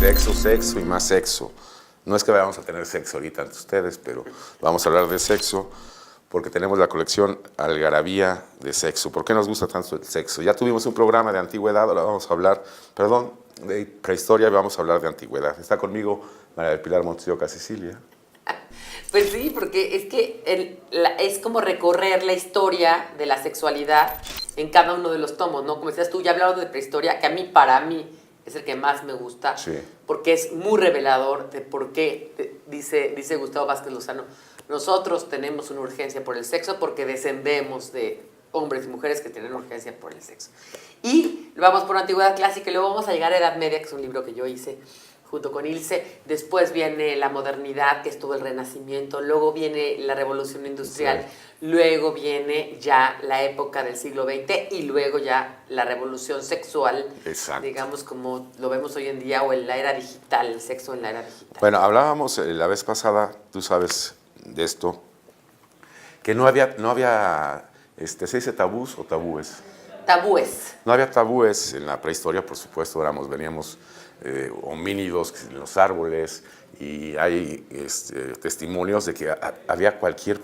Sexo, sexo y más sexo. No es que vayamos a tener sexo ahorita entre ustedes, pero vamos a hablar de sexo porque tenemos la colección Algarabía de Sexo. ¿Por qué nos gusta tanto el sexo? Ya tuvimos un programa de antigüedad, ahora vamos a hablar, perdón, de prehistoria, vamos a hablar de antigüedad. Está conmigo María del Pilar Montes de Oca, Sicilia. Pues sí, porque es que es como recorrer la historia de la sexualidad en cada uno de los tomos, ¿no? Como decías tú, ya hablamos de prehistoria, que para mí, es el que más me gusta, Sí. porque es muy revelador de por qué, dice Gustavo Vázquez Lozano, nosotros tenemos una urgencia por el sexo porque descendemos de hombres y mujeres que tienen urgencia por el sexo. Y vamos por antigüedad clásica y luego vamos a llegar a Edad Media, que es un libro que yo hice junto con Ilse. Después viene la modernidad, que es todo el Renacimiento. Luego viene la Revolución Industrial. Sí. Luego viene ya la época del siglo XX y luego ya la revolución sexual. Exacto. Digamos como lo vemos hoy en día, o en la era digital, el sexo en la era digital. Bueno, hablábamos la vez pasada, tú sabes de esto, que no había ¿se dice tabús o tabúes? Tabúes. No había tabúes en la prehistoria, por supuesto, veníamos homínidos en los árboles y hay testimonios de que había cualquier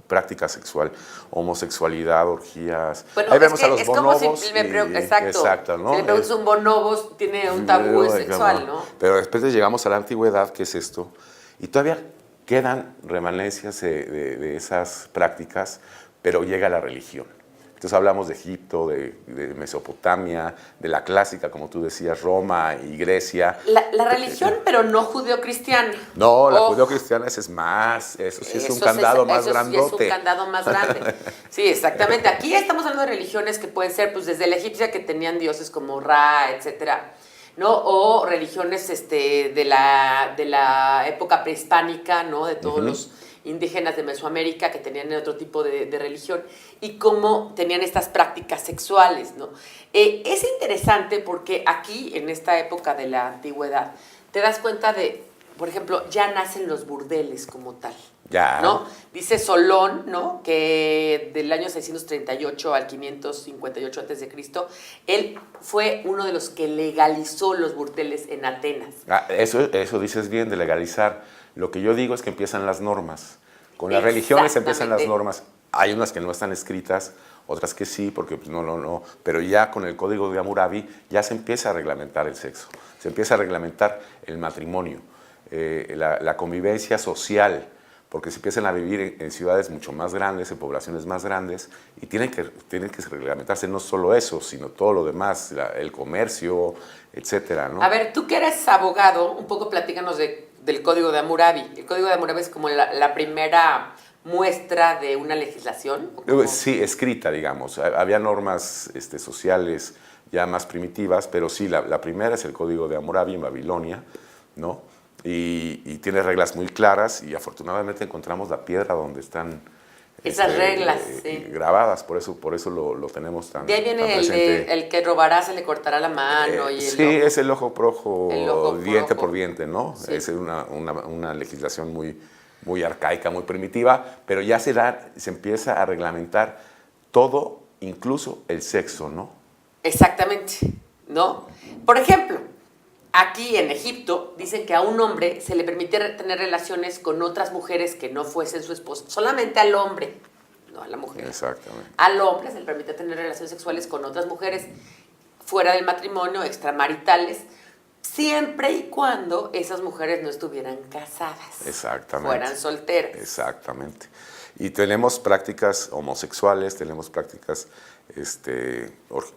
práctica sexual, homosexualidad, orgías. Bueno, ahí vemos a los es bonobos. Como si exacto, ¿no? Si le preguntas un bonobo, tiene un tabú sexual, ¿no? Pero después llegamos a la antigüedad, ¿qué es esto? Y todavía quedan remanencias de esas prácticas, pero llega la religión. Entonces hablamos de Egipto, de Mesopotamia, de la clásica, como tú decías, Roma y Grecia. La religión, pero no judeocristiana. No, la judeocristiana es más, eso sí es un candado más grandote. Eso sí es un candado más grande. Sí, exactamente. Aquí estamos hablando de religiones que pueden ser, pues, desde la egipcia, que tenían dioses como Ra, etcétera, ¿no? O religiones de la época prehispánica, ¿no? De todos los indígenas de Mesoamérica que tenían otro tipo de religión y cómo tenían estas prácticas sexuales, ¿no? Es interesante porque aquí, en esta época de la antigüedad, te das cuenta de, por ejemplo, ya nacen los burdeles como tal. Ya. ¿No? Dice Solón, ¿no? Que del año 638 al 558 a.C., él fue uno de los que legalizó los burdeles en Atenas. Eso dices bien, de legalizar. Lo que yo digo es que empiezan las normas. Con las religiones empiezan las normas. Hay unas que no están escritas, otras que sí, porque no. Pero ya con el Código de Hammurabi ya se empieza a reglamentar el sexo. Se empieza a reglamentar el matrimonio, la convivencia social, porque se empiezan a vivir en ciudades mucho más grandes, en poblaciones más grandes, y tienen que reglamentarse no solo eso, sino todo lo demás, el comercio, etcétera, ¿no? A ver, tú que eres abogado, un poco platícanos del Código de Hammurabi. El Código de Hammurabi es como la primera muestra de una legislación. Sí, escrita, digamos. Había normas sociales ya más primitivas, pero sí, la primera es el Código de Hammurabi en Babilonia, ¿no? Y tiene reglas muy claras y afortunadamente encontramos la piedra donde están esas reglas, sí, grabadas, por eso lo tenemos tan de ahí viene tan presente. el que robará se le cortará la mano y sí, ojo, es el ojo por ojo, diente por diente, ¿no? Sí. Es una legislación muy arcaica, muy primitiva, pero ya se empieza a reglamentar todo, incluso el sexo, ¿no? Exactamente, ¿no? Por ejemplo, aquí en Egipto dicen que a un hombre se le permite tener relaciones con otras mujeres que no fuesen su esposa, solamente al hombre, no a la mujer. Exactamente. Al hombre se le permite tener relaciones sexuales con otras mujeres fuera del matrimonio, extramaritales, siempre y cuando esas mujeres no estuvieran casadas. Exactamente. Fueran solteras. Exactamente. Y tenemos prácticas homosexuales, tenemos prácticas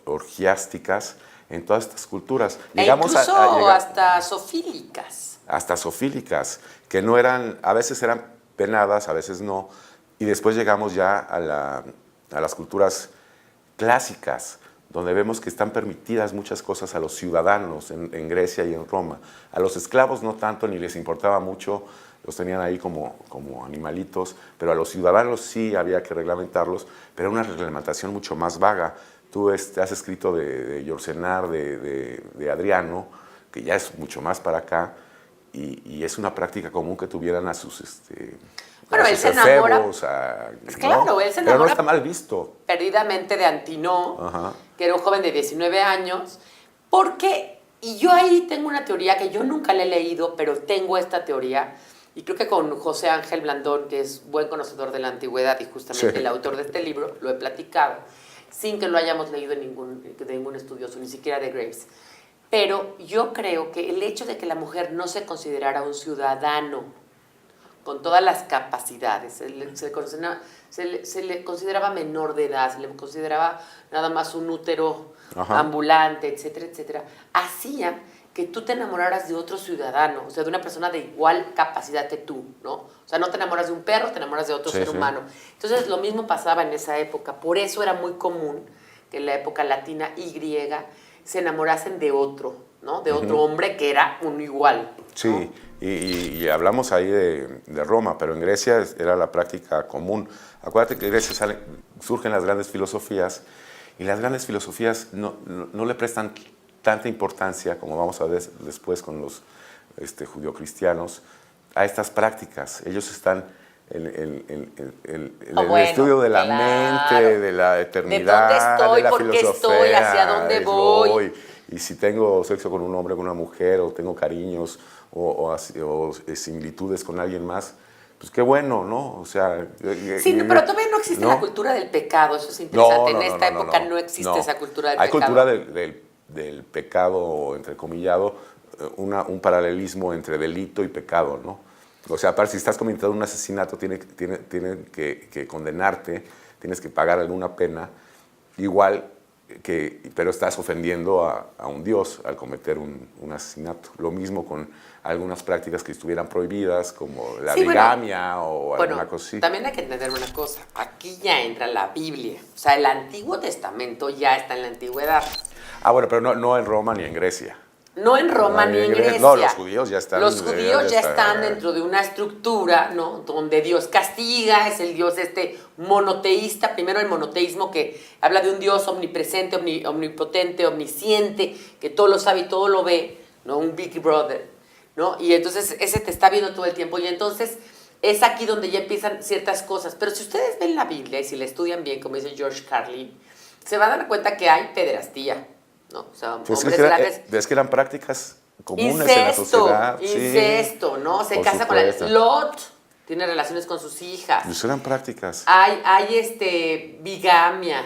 orgiásticas en todas estas culturas. Llegamos incluso hasta sofílicas. Hasta sofílicas, que no eran, a veces eran penadas, a veces no. Y después llegamos ya a las culturas clásicas, donde vemos que están permitidas muchas cosas a los ciudadanos en Grecia y en Roma. A los esclavos no tanto, ni les importaba mucho, los tenían ahí como animalitos, pero a los ciudadanos sí había que reglamentarlos, pero era una reglamentación mucho más vaga. Tú has escrito de Yourcenar, de Adriano, que ya es mucho más para acá, y es una práctica común que tuvieran a sus bueno, él se enamora. Claro, ¿no? él se enamora. Pero no está mal visto. Perdidamente de Antinoo, que era un joven de 19 años, porque Y yo ahí tengo una teoría que yo nunca la he leído, pero tengo esta teoría, y creo que con José Ángel Blandón, que es buen conocedor de la antigüedad y justamente el autor de este libro, lo he platicado, sin que lo hayamos leído en ningún estudioso, ni siquiera de Graves. Pero yo creo que el hecho de que la mujer no se considerara un ciudadano con todas las capacidades, se le consideraba menor de edad, se le consideraba nada más un útero ambulante, etcétera, etcétera, hacía que tú te enamoraras de otro ciudadano, o sea, de una persona de igual capacidad que tú, ¿no? O sea, no te enamoras de un perro, te enamoras de otro ser humano. Entonces, lo mismo pasaba en esa época. Por eso era muy común que en la época latina y griega se enamorasen de otro, ¿no? De otro hombre que era un igual, ¿no? Sí, y hablamos ahí de Roma, pero en Grecia era la práctica común. Acuérdate que en Grecia surgen las grandes filosofías, y las grandes filosofías no le prestan tanta importancia, como vamos a ver después con los judio-cristianos, a estas prácticas. Ellos están en el estudio de la mente, de la eternidad, de dónde estoy, de la por filosofía, qué estoy, hacia dónde voy. Y si tengo sexo con un hombre, con una mujer, o tengo cariños o similitudes con alguien más, pues qué bueno, ¿no? O sea... Sí, pero todavía no existe la cultura del pecado, eso es interesante. En esta época no existe esa cultura del pecado. Hay cultura del pecado, entrecomillado, un paralelismo entre delito y pecado, ¿no? O sea, aparte, si estás cometiendo un asesinato, tiene que condenarte, tienes que pagar alguna pena, igual pero estás ofendiendo a un Dios al cometer un asesinato. Lo mismo con algunas prácticas que estuvieran prohibidas, como la bigamia o alguna cosa así. También hay que entender una cosa, aquí ya entra la Biblia, o sea, el Antiguo Testamento ya está en la antigüedad. Ah, bueno, pero no en Roma ni en Grecia. No en Roma ni en Grecia. No, los judíos ya están. Los judíos ya están dentro de una estructura, ¿no? Donde Dios castiga, es el Dios monoteísta. Primero el monoteísmo, que habla de un Dios omnipresente, omnipotente, omnisciente, que todo lo sabe y todo lo ve, ¿no? Un Big Brother, ¿no? Y entonces ese te está viendo todo el tiempo. Y entonces es aquí donde ya empiezan ciertas cosas. Pero si ustedes ven la Biblia y si la estudian bien, como dice George Carlin, se van a dar cuenta que hay pederastía, ¿no? O sea, pues es que eran prácticas comunes en la sociedad. Incesto, ¿no? Se casa con Lot, tiene relaciones con sus hijas. Pues eran prácticas. Hay bigamia,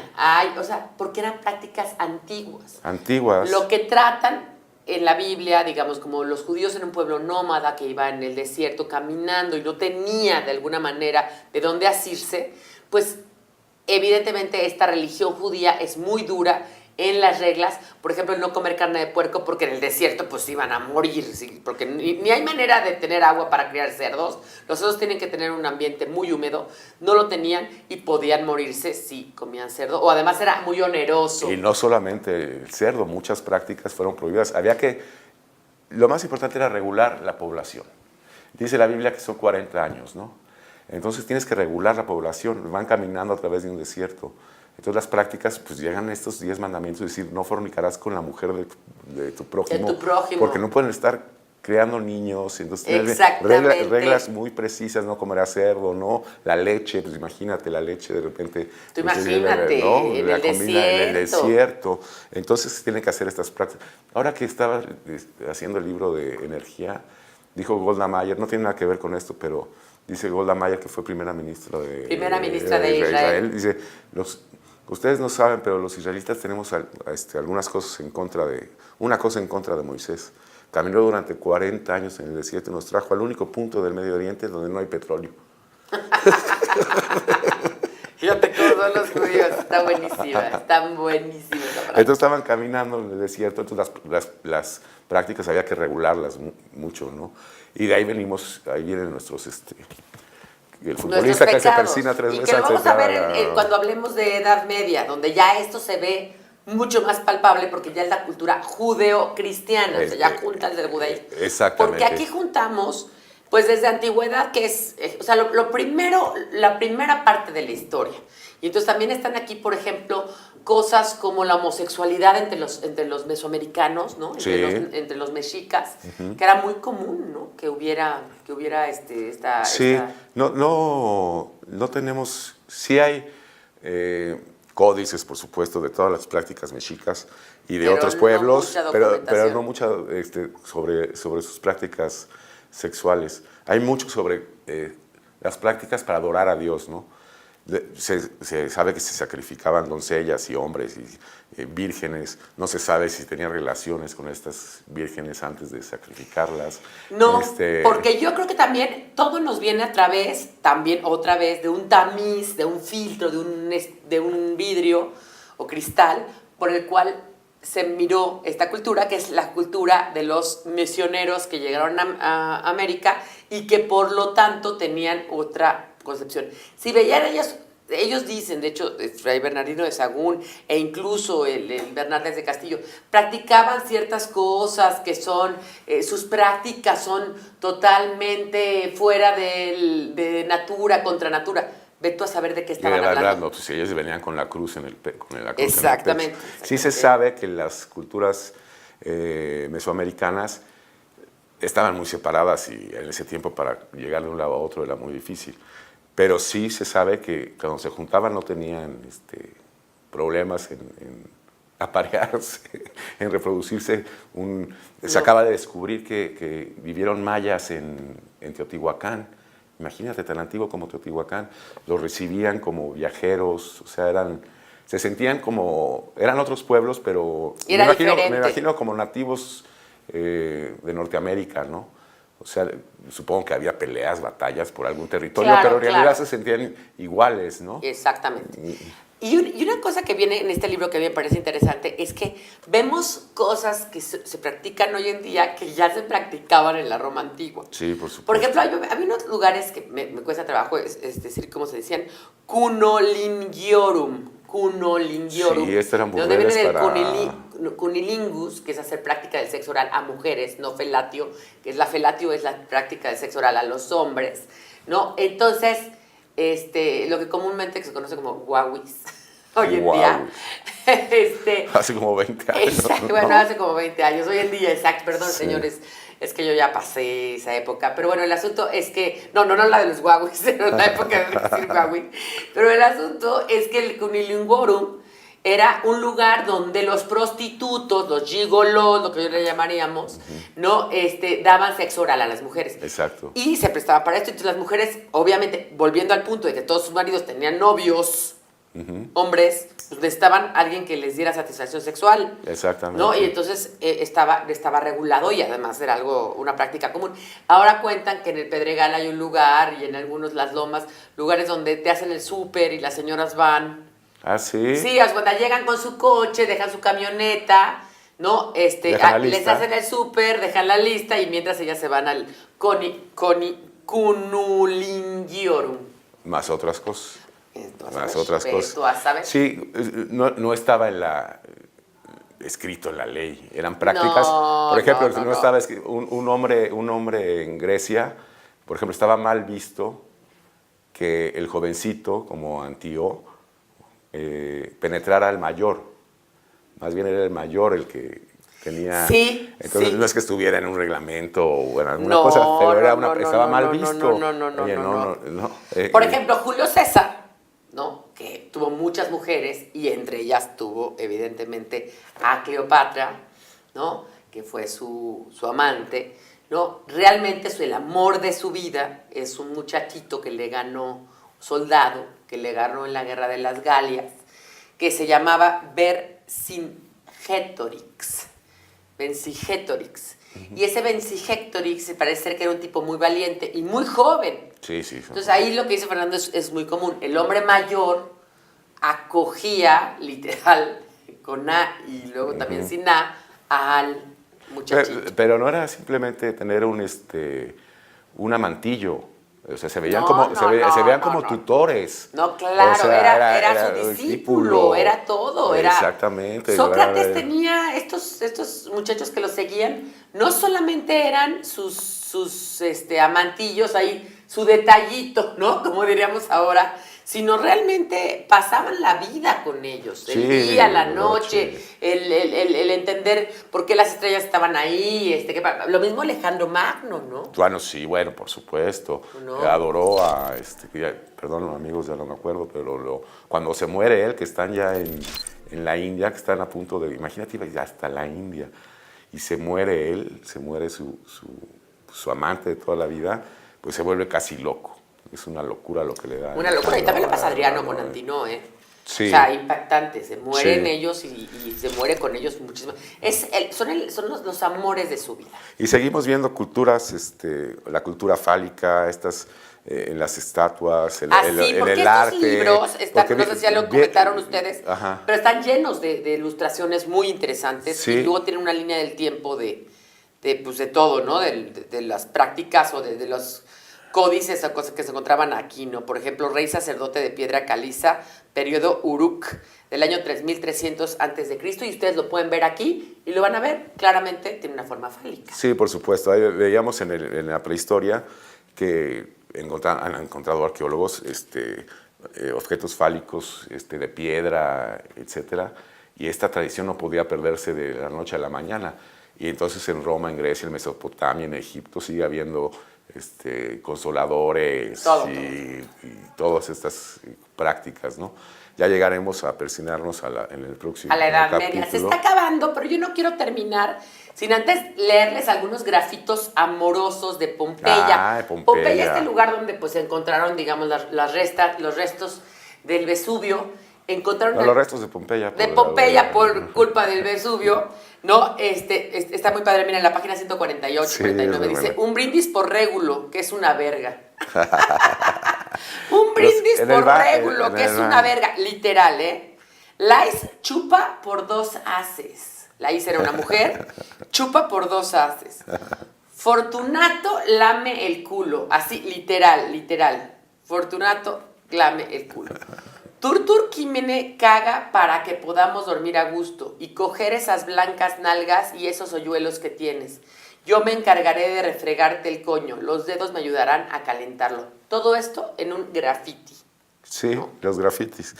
o sea, porque eran prácticas antiguas. Antiguas. Lo que tratan en la Biblia, digamos, como los judíos en un pueblo nómada que iba en el desierto caminando y no tenía de alguna manera de dónde asirse, pues evidentemente esta religión judía es muy dura en las reglas, por ejemplo, el no comer carne de puerco, porque en el desierto pues iban a morir, ¿sí? Porque ni hay manera de tener agua para criar cerdos. Los cerdos tienen que tener un ambiente muy húmedo, no lo tenían y podían morirse si comían cerdo, o además era muy oneroso. Y no solamente el cerdo, muchas prácticas fueron prohibidas. Lo más importante era regular la población. Dice la Biblia que son 40 años, ¿no? Entonces tienes que regular la población, van caminando a través de un desierto. Entonces las prácticas, pues llegan estos 10 mandamientos, es decir, no fornicarás con la mujer de tu prójimo. De tu prójimo. Porque no pueden estar creando niños, entonces reglas muy precisas, no comerás cerdo, no, la leche, pues imagínate la leche de repente. Tú imagínate, ¿no? En el desierto. Entonces tienen que hacer estas prácticas. Ahora que estaba haciendo el libro de energía, dijo Golda Meir, no tiene nada que ver con esto, pero dice Golda Meir, que fue primera ministra de Israel, dice, ustedes no saben, pero los israelitas tenemos algunas cosas una cosa en contra de Moisés. Caminó durante 40 años en el desierto y nos trajo al único punto del Medio Oriente donde no hay petróleo. Fíjate cómo son los judíos, está buenísima esa frase. Entonces estaban caminando en el desierto, entonces las prácticas había que regularlas mucho, ¿no? Y de ahí vienen nuestros... el futbolista que se persina 3 veces. Y que lo vamos a ver cuando hablemos de Edad Media, donde ya esto se ve mucho más palpable porque ya es la cultura judeo-cristiana, o sea, ya juntas del judaísmo. Exactamente. Porque aquí juntamos, pues desde antigüedad, que es, o sea, lo primero, la primera parte de la historia. Y entonces también están aquí, por ejemplo, cosas como la homosexualidad entre los mesoamericanos, ¿no? Entre los mexicas, que era muy común, ¿no? Que hubiera no tenemos, sí hay códices, por supuesto, de todas las prácticas mexicas y de Pero otros no pueblos, mucha pero documentación. no mucha sobre sus prácticas sexuales. Hay mucho sobre las prácticas para adorar a Dios, ¿no? Se sabe que se sacrificaban doncellas y hombres y vírgenes. No se sabe si tenían relaciones con estas vírgenes antes de sacrificarlas. No, porque yo creo que también todo nos viene a través, también otra vez, de un tamiz, de un filtro, de un vidrio o cristal por el cual se miró esta cultura, que es la cultura de los misioneros que llegaron a América y que por lo tanto tenían otra concepción. Si veían ellos dicen, de hecho, Fray Bernardino de Sahagún e incluso el Bernardes de Castillo, practicaban ciertas cosas que son, sus prácticas son totalmente fuera de natura, contra natura. Ve tú a saber de qué estaban hablando. Pues ellos venían con la cruz en el pecho. Exactamente. Sí se sabe que las culturas mesoamericanas estaban muy separadas y en ese tiempo para llegar de un lado a otro era muy difícil. Pero sí se sabe que cuando se juntaban no tenían problemas en aparearse, en reproducirse. Se acaba de descubrir que vivieron mayas en Teotihuacán. Imagínate, tan antiguo como Teotihuacán. Los recibían como viajeros, o sea, se sentían como... Eran otros pueblos, pero me imagino como nativos de Norteamérica, ¿no? O sea, supongo que había peleas, batallas por algún territorio, claro, pero en realidad se sentían iguales, ¿no? Exactamente. Y una cosa que viene en este libro que a mí me parece interesante es que vemos cosas que se practican hoy en día que ya se practicaban en la Roma antigua. Sí, por supuesto. Por ejemplo, había unos lugares que me cuesta trabajo decir cómo se decían, cunolingiorum. Sí, estas eran de donde burdeles viene para... cunilingus, que es hacer práctica del sexo oral a mujeres, no felatio, que es la felatio es la práctica del sexo oral a los hombres, ¿no? Entonces, lo que comúnmente se conoce como guauis, hoy en día. Hace como 20 años. Exacto, ¿no? bueno, hace como 20 años, hoy en día, exacto, perdón, Sí. señores, es que yo ya pasé esa época, pero bueno, el asunto es que, no la de los guauis, no la época de decir guauis, pero el asunto es que el cunilingorum era un lugar donde los prostitutos, los gigolos, lo que yo le llamaríamos, ¿no? Daban sexo oral a las mujeres. Exacto. Y se prestaba para esto. Entonces las mujeres, obviamente, volviendo al punto de que todos sus maridos tenían novios, hombres, pues necesitaban alguien que les diera satisfacción sexual. Exactamente. ¿No? Y entonces estaba regulado y además era una práctica común. Ahora cuentan que en el Pedregal hay un lugar y en algunos Las Lomas, lugares donde te hacen el súper y las señoras van. ¿Ah, sí? Sí, cuando llegan con su coche, dejan su camioneta, ¿no? Les hacen el súper, dejan la lista y mientras ellas se van al cunulingiorum. Más otras cosas. Entonces, Más otras cosas. ¿Tú sabes? Sí, no estaba escrito en la ley, eran prácticas. Por ejemplo, no estaba escrito, un hombre en Grecia, por ejemplo, estaba mal visto que el jovencito, como Antíoco, penetrara al mayor. Más bien era el mayor el que tenía... Sí, entonces sí. no es que estuviera en un reglamento o en alguna cosa, pero estaba mal visto. No. Por ejemplo, Julio César, ¿no? Que tuvo muchas mujeres y entre ellas tuvo evidentemente a Cleopatra, ¿no? Que fue su amante, ¿no? Realmente el amor de su vida es un muchachito que le ganó, soldado, que le ganó en la guerra de las Galias, que se llamaba Vercingetorix. Y ese Vercingetorix parece ser que era un tipo muy valiente y muy joven. Sí. Entonces ahí lo que dice Fernando es muy común. El hombre mayor acogía, literal, con A y luego también sin A, al muchachito. Pero no era simplemente tener un amantillo. O sea, se veían como tutores. No, claro, o sea, era su discípulo, era todo. Exactamente. Sócrates tenía estos muchachos que lo seguían, no solamente eran sus amantillos ahí, su detallito, ¿no? Como diríamos ahora, sino realmente pasaban la vida con ellos, el día, la noche, el entender por qué las estrellas estaban ahí, lo mismo Alejandro Magno, ¿no? Bueno, sí, bueno, por supuesto. ¿No? Adoró a, perdón amigos, ya no me acuerdo, pero cuando se muere él, que están ya en la India, que están a punto de, imagínate, ya hasta la India, y se muere él, se muere su amante de toda la vida, pues se vuelve casi loco. Es una locura lo que le da. Una locura. Y también le pasa a Adriano con Antino, ¿eh? Sí. O sea, impactante. Se mueren ellos y se muere con ellos muchísimo. Son los amores de su vida. Y seguimos viendo culturas, la cultura fálica, en las estatuas, en el arte. Estos libros están, no sé si ya lo comentaron ustedes, pero están llenos de ilustraciones muy interesantes. Sí. Y luego tienen una línea del tiempo de todo, ¿no? De las prácticas o de los códices o cosas que se encontraban aquí, ¿no? Por ejemplo, Rey Sacerdote de Piedra Caliza, periodo Uruk, del año 3300 a.C. Y ustedes lo pueden ver aquí y lo van a ver, claramente tiene una forma fálica. Sí, por supuesto. Ahí veíamos en la prehistoria que han encontrado arqueólogos objetos fálicos de piedra, etcétera, y esta tradición no podía perderse de la noche a la mañana. Y entonces en Roma, en Grecia, en Mesopotamia, en Egipto sigue habiendo consoladores y todas estas prácticas, ¿no? Ya llegaremos a persinarnos en el próximo a la Edad capítulo. Media. Se está acabando, pero yo no quiero terminar sin antes leerles algunos grafitos amorosos de Pompeya. Pompeya, este lugar donde pues se encontraron, digamos, los restos del Vesubio. Encontraron los restos de Pompeya. Por culpa del Vesubio, ¿no? Está muy padre, mira, en la página 148, sí, 49, dice, un brindis por Régulo, que es una verga. Un brindis por Régulo, que es una verga, literal, ¿eh? Lais chupa por 2 haces. Lais era una mujer, chupa por 2 haces. Fortunato lame el culo, así, literal. Fortunato lame el culo. Turtur Quimene caga para que podamos dormir a gusto y coger esas blancas nalgas y esos hoyuelos que tienes. Yo me encargaré de refregarte el coño, los dedos me ayudarán a calentarlo. Todo esto en un graffiti. Sí, ¿no? Los grafitis.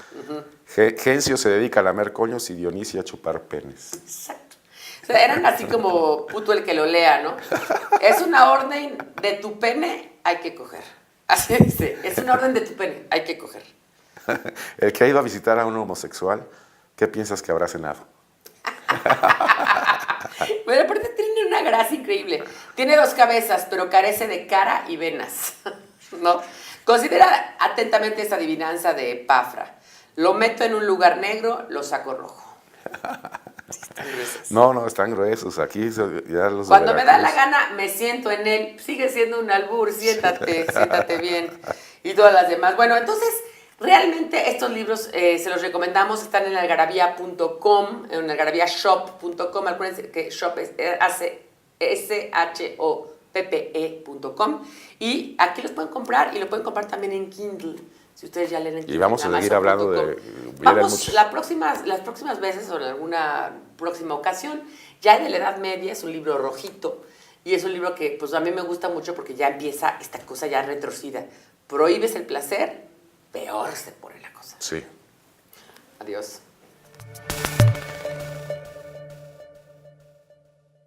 Gencio se dedica a lamer coños y Dionisia a chupar penes. Exacto. O sea, eran así como puto el que lo lea, ¿no? Es una orden de tu pene, hay que coger. Así dice, es una orden de tu pene, hay que coger. El que ha ido a visitar a un homosexual, ¿qué piensas que habrá cenado? Bueno, aparte tiene una gracia increíble. Tiene 2 cabezas, pero carece de cara y venas, ¿no? Considera atentamente esta adivinanza de Epafra. Lo meto en un lugar negro, lo saco rojo. Sí, están gruesos. No, están gruesos. Aquí ya los Cuando me da la gana, me siento en él. Sigue siendo un albur, siéntate bien. Y todas las demás. Bueno, entonces... Realmente estos libros se los recomendamos, están en algarabía.com, en algarabiashop.com, acuérdense que shop es shoppe.com y aquí los pueden comprar y lo pueden comprar también en Kindle, si ustedes ya leen en Kindle. Y vamos a seguir hablando de... las próximas veces o en alguna próxima ocasión, ya de la Edad Media, es un libro rojito y es un libro que pues a mí me gusta mucho porque ya empieza esta cosa ya retorcida. Prohíbes el placer, peor se pone la cosa. Sí. Adiós.